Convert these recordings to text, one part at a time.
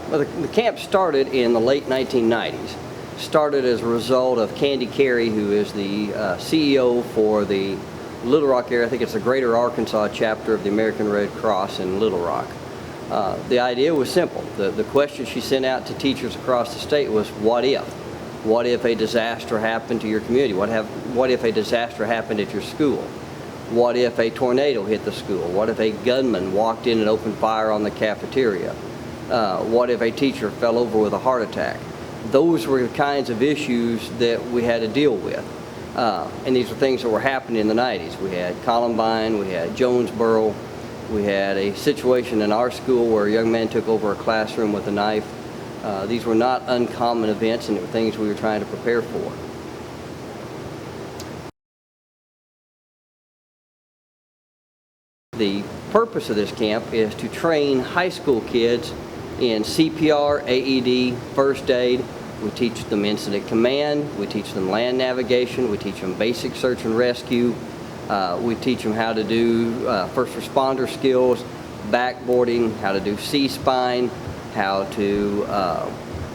Well, the camp started in the late 1990s. Started as a result of Candy Carey, who is the CEO for the Little Rock area. I think it's the Greater Arkansas chapter of the American Red Cross in Little Rock. The idea was simple. The question she sent out to teachers across the state was, what if? What if a disaster happened to your community? What if a disaster happened at your school? What if a tornado hit the school? What if a gunman walked in and opened fire on the cafeteria? What if a teacher fell over with a heart attack? Those were the kinds of issues that we had to deal with. And these were things that were happening in the 90s. We had Columbine, we had Jonesboro, we had a situation in our school where a young man took over a classroom with a knife. These were not uncommon events, and it were things we were trying to prepare for. The purpose of this camp is to train high school kids in CPR, AED, first aid. We teach them incident command, we teach them land navigation, we teach them basic search and rescue, we teach them how to do first responder skills, backboarding, how to do C-spine, how to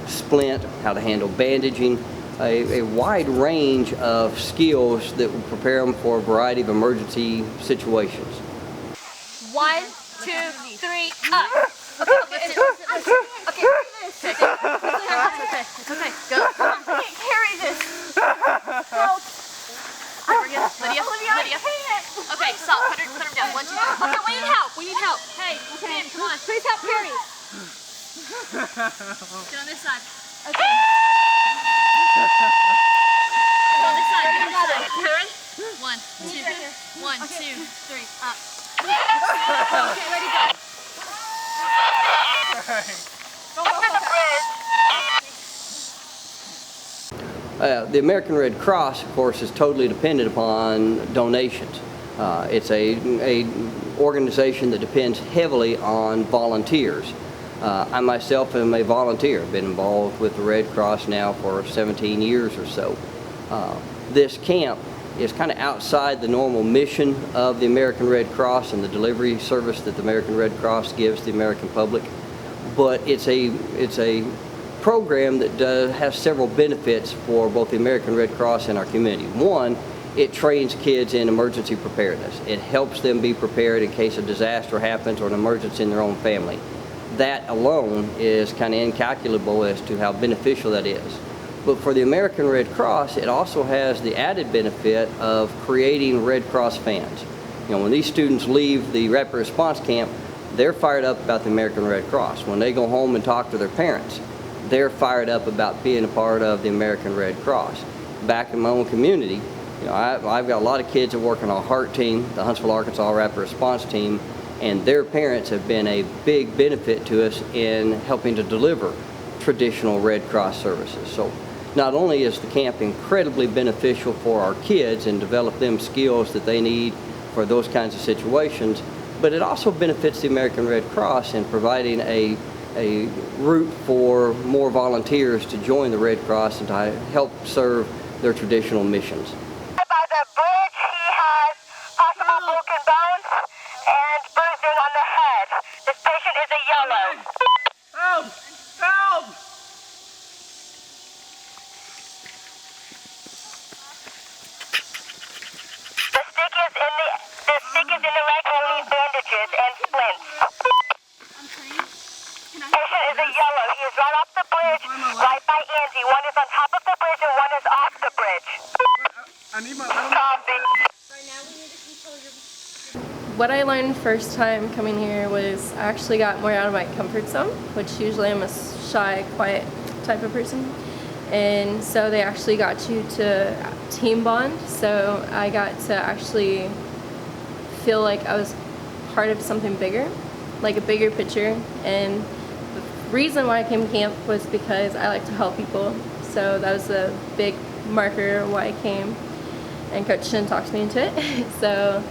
splint, how to handle bandaging, a wide range of skills that will prepare them for a variety of emergency situations. 1, 2, 3, up. Okay, listen. Okay, it's okay. Go. Come on, I can't carry this. Girl. Lydia. Okay, stop. Put her down. 1, 2, 3. Okay, we need help. Hey, Shinn, come on. Please help carry. Get on this side. Okay. Get on this side. Karen. 1, 2, 3, up. Okay, ready, go. The American Red Cross, of course, is totally dependent upon donations. It's a organization that depends heavily on volunteers. I myself am a volunteer. I've been involved with the Red Cross now for 17 years or so. This camp is kind of outside the normal mission of the American Red Cross and the delivery service that the American Red Cross gives the American public. But it's a program that has several benefits for both the American Red Cross and our community. One, it trains kids in emergency preparedness. It helps them be prepared in case a disaster happens or an emergency in their own family. That alone is kind of incalculable as to how beneficial that is. But for the American Red Cross, it also has the added benefit of creating Red Cross fans. You know, when these students leave the rapid response camp, they're fired up about the American Red Cross. When they go home and talk to their parents, they're fired up about being a part of the American Red Cross. Back in my own community, you know, I've got a lot of kids that work on our HART team, the Huntsville, Arkansas Rapid Response Team, and their parents have been a big benefit to us in helping to deliver traditional Red Cross services. So not only is the camp incredibly beneficial for our kids and develop them skills that they need for those kinds of situations, but it also benefits the American Red Cross in providing a route for more volunteers to join the Red Cross and to help serve their traditional missions. By the bridge, he has possible broken bones and bruising on the head. This patient is a yellow. Help! Help! The stick is in the leg and needs bandages and splints. Patient is a yellow. He is right off the bridge, right by Angie. One is on top of the bridge and one is off the bridge. I need my What I learned first time coming here was I actually got more out of my comfort zone, which usually I'm a shy, quiet type of person. And so they actually got you to team bond, so I got to actually feel like I was part of something bigger, like a bigger picture. And the reason why I came to camp was because I like to help people, so that was a big marker why I came, and Coach Shinn talked me into it. So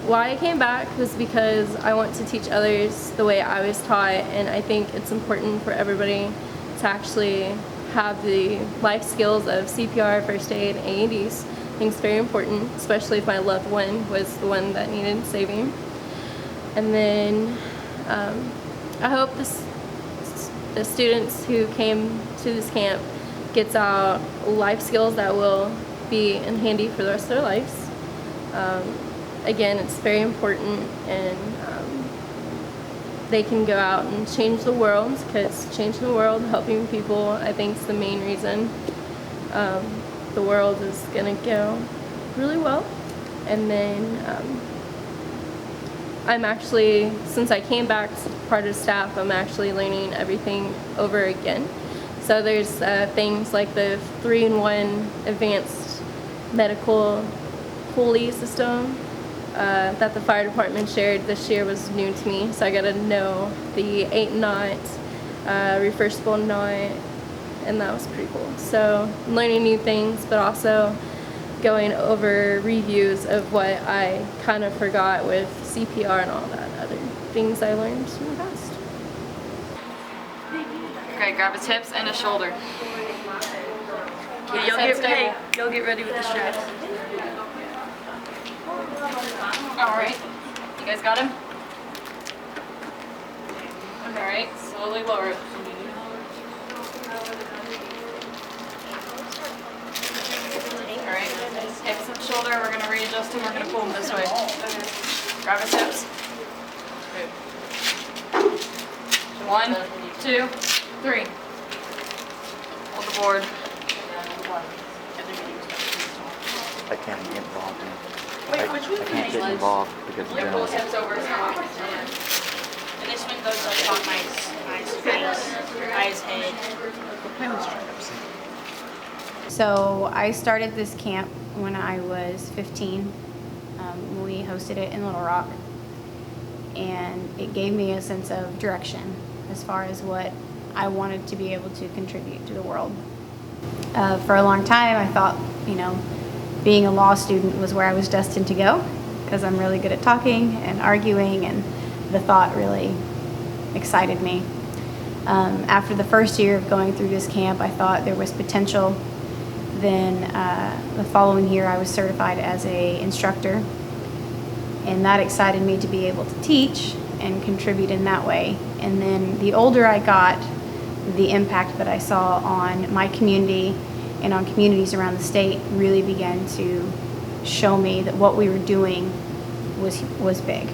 why I came back was because I want to teach others the way I was taught, and I think it's important for everybody to actually have the life skills of CPR, first aid, AEDs. I think it's very important, especially if my loved one was the one that needed saving. And then I hope the students who came to this camp gets out life skills that will be handy for the rest of their lives. Again, it's very important, and they can go out and change the world, because changing the world, helping people, I think is the main reason the world is going to go really well. And then I'm actually, since I came back to part of staff, I'm actually learning everything over again. So there's things like the 3-in-1 advanced medical pulley system that the fire department shared this year was new to me. So I got to know the 8-knot, reversible knot, and that was pretty cool. So I'm learning new things, but also going over reviews of what I kind of forgot with CPR and all that other things I learned in the past. Okay, grab his hips and his shoulder. Okay, y'all get ready with the straps. Alright, you guys got him? Alright, slowly lower it. Alright, hips and shoulder, we're going to readjust him, we're going to pull him this way. Grab his hips. 1, 2, 3. Hold the board. I can't get involved in it. Wait, I which one? can't get involved because of Pull his journalism. hips over his head. And this one goes like on my eyes, head. So I started this camp when I was 15. We hosted it in Little Rock, and it gave me a sense of direction as far as what I wanted to be able to contribute to the world. For a long time, I thought, being a law student was where I was destined to go, because I'm really good at talking and arguing, and the thought really excited me. After the first year of going through this camp, I thought there was potential. Then the following year, I was certified as an instructor, and that excited me to be able to teach and contribute in that way. And then the older I got, the impact that I saw on my community and on communities around the state really began to show me that what we were doing was big.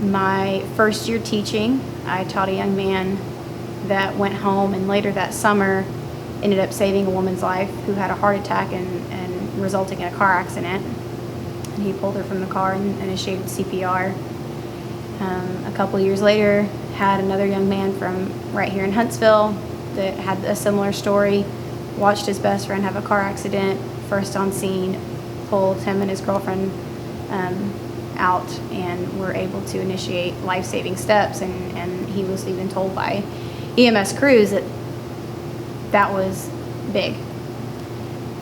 My first year teaching, I taught a young man that went home and later that summer ended up saving a woman's life who had a heart attack and resulting in a car accident. And he pulled her from the car and initiated CPR. A couple years later, had another young man from right here in Huntsville that had a similar story, watched his best friend have a car accident, first on scene, pulled him and his girlfriend out, and were able to initiate life-saving steps, and he was even told by EMS crews that was big.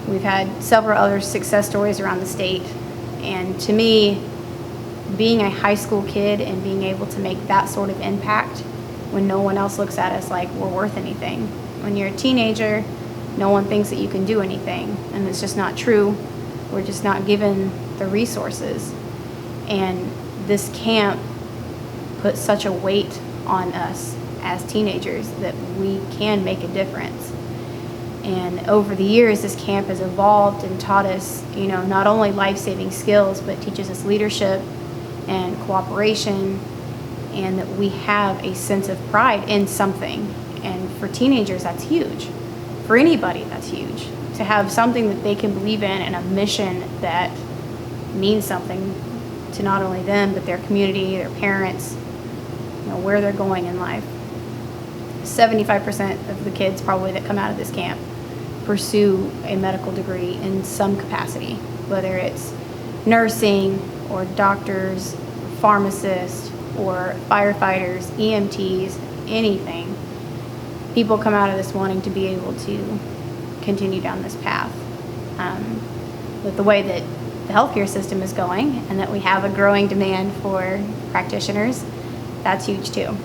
We've had several other success stories around the state, and to me, being a high school kid and being able to make that sort of impact when no one else looks at us like we're worth anything. When you're a teenager, no one thinks that you can do anything, and it's just not true. We're just not given the resources. And this camp put such a weight on us as teenagers that we can make a difference. And over the years, this camp has evolved and taught us, not only life-saving skills, but teaches us leadership and cooperation, and that we have a sense of pride in something. And for teenagers, that's huge. For anybody, that's huge. To have something that they can believe in and a mission that means something to not only them, but their community, their parents, where they're going in life. 75% of the kids probably that come out of this camp pursue a medical degree in some capacity, whether it's nursing or doctors, pharmacists, or firefighters, EMTs, anything. People come out of this wanting to be able to continue down this path. With the way that the healthcare system is going and that we have a growing demand for practitioners, that's huge too.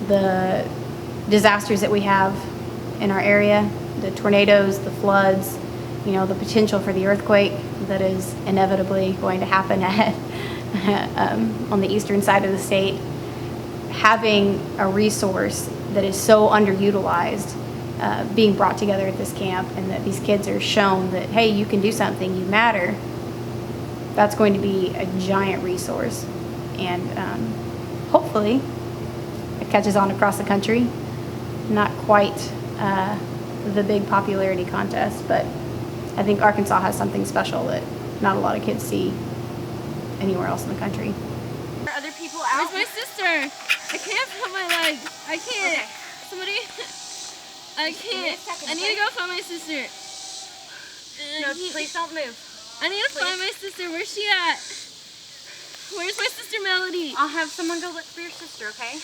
The disasters that we have in our area, the tornadoes, the floods, the potential for the earthquake that is inevitably going to happen on the eastern side of the state, having a resource that is so underutilized being brought together at this camp, and that these kids are shown that, hey, you can do something, you matter, that's going to be a giant resource. And hopefully it catches on across the country. Not quite the big popularity contest, but I think Arkansas has something special that not a lot of kids see anywhere else in the country. Are other people out? Where's my sister? I can't feel my leg. I can't. Okay. Somebody. I can't. I need to go find my sister. No, please don't move. I need to find my sister. Where's she at? Where's my sister Melody? I'll have someone go look for your sister, okay?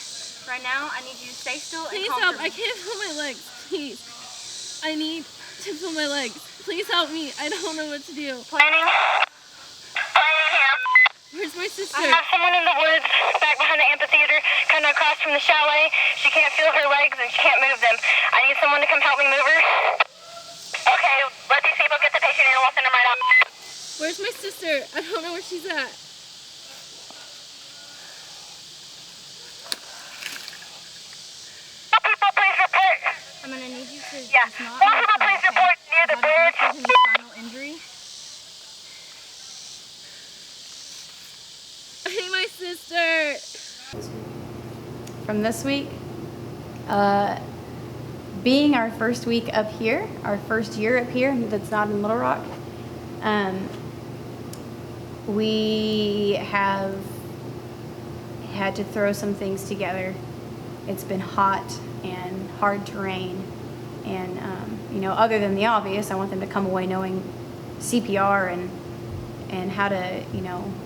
Right now, I need you to stay still and Please calm help. for I me. can't feel my legs. Please. I need to feel my legs. Please help me. I don't know what to do. Planning here. Where's my sister? I have someone in the woods back behind the amphitheater, kind of across from the chalet. She can't feel her legs and she can't move them. I need someone to come help me move her. Okay, let these people get the patient in and we'll send them right out. Where's my sister? I don't know where she's at. People, please report. I'm gonna need you to Yeah. just not More move people, for please me, okay? report near the Gotta go bridge. for his spinal injury. I need my sister. From this week, being our first week up here, our first year up here that's not in Little Rock, we have had to throw some things together. It's been hot and hard terrain, and other than the obvious, I want them to come away knowing CPR and how to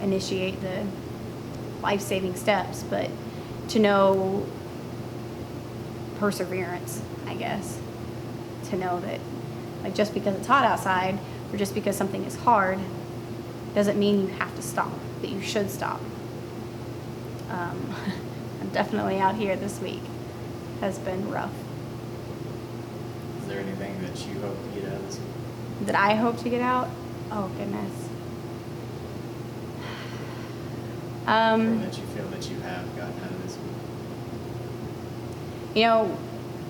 initiate the life-saving steps, but to know perseverance, I guess. To know that, like, just because it's hot outside or just because something is hard doesn't mean you have to stop, that you should stop. I'm definitely out here this week. Has been rough. Is there anything that you hope to get out of this week? That I hope to get out? Oh, goodness. Or that you feel that you have gotten out of this week?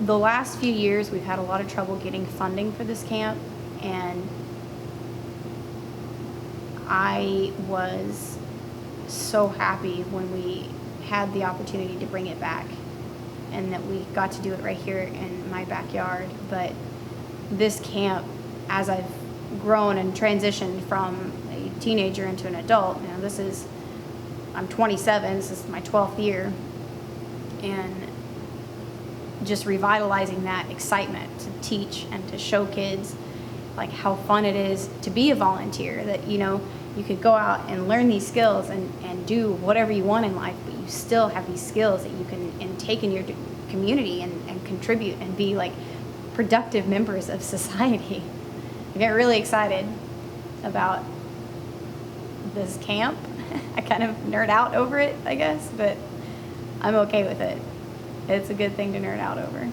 The last few years we've had a lot of trouble getting funding for this camp, and I was so happy when we had the opportunity to bring it back and that we got to do it right here in my backyard. But this camp, as I've grown and transitioned from a teenager into an adult, I'm 27, this is my 12th year, and just revitalizing that excitement to teach and to show kids like how fun it is to be a volunteer, that you could go out and learn these skills and do whatever you want in life, but you still have these skills that you can take in your community and contribute and be like productive members of society. I get really excited about this camp. I kind of nerd out over it, I guess, but I'm okay with it. It's a good thing to nerd out over.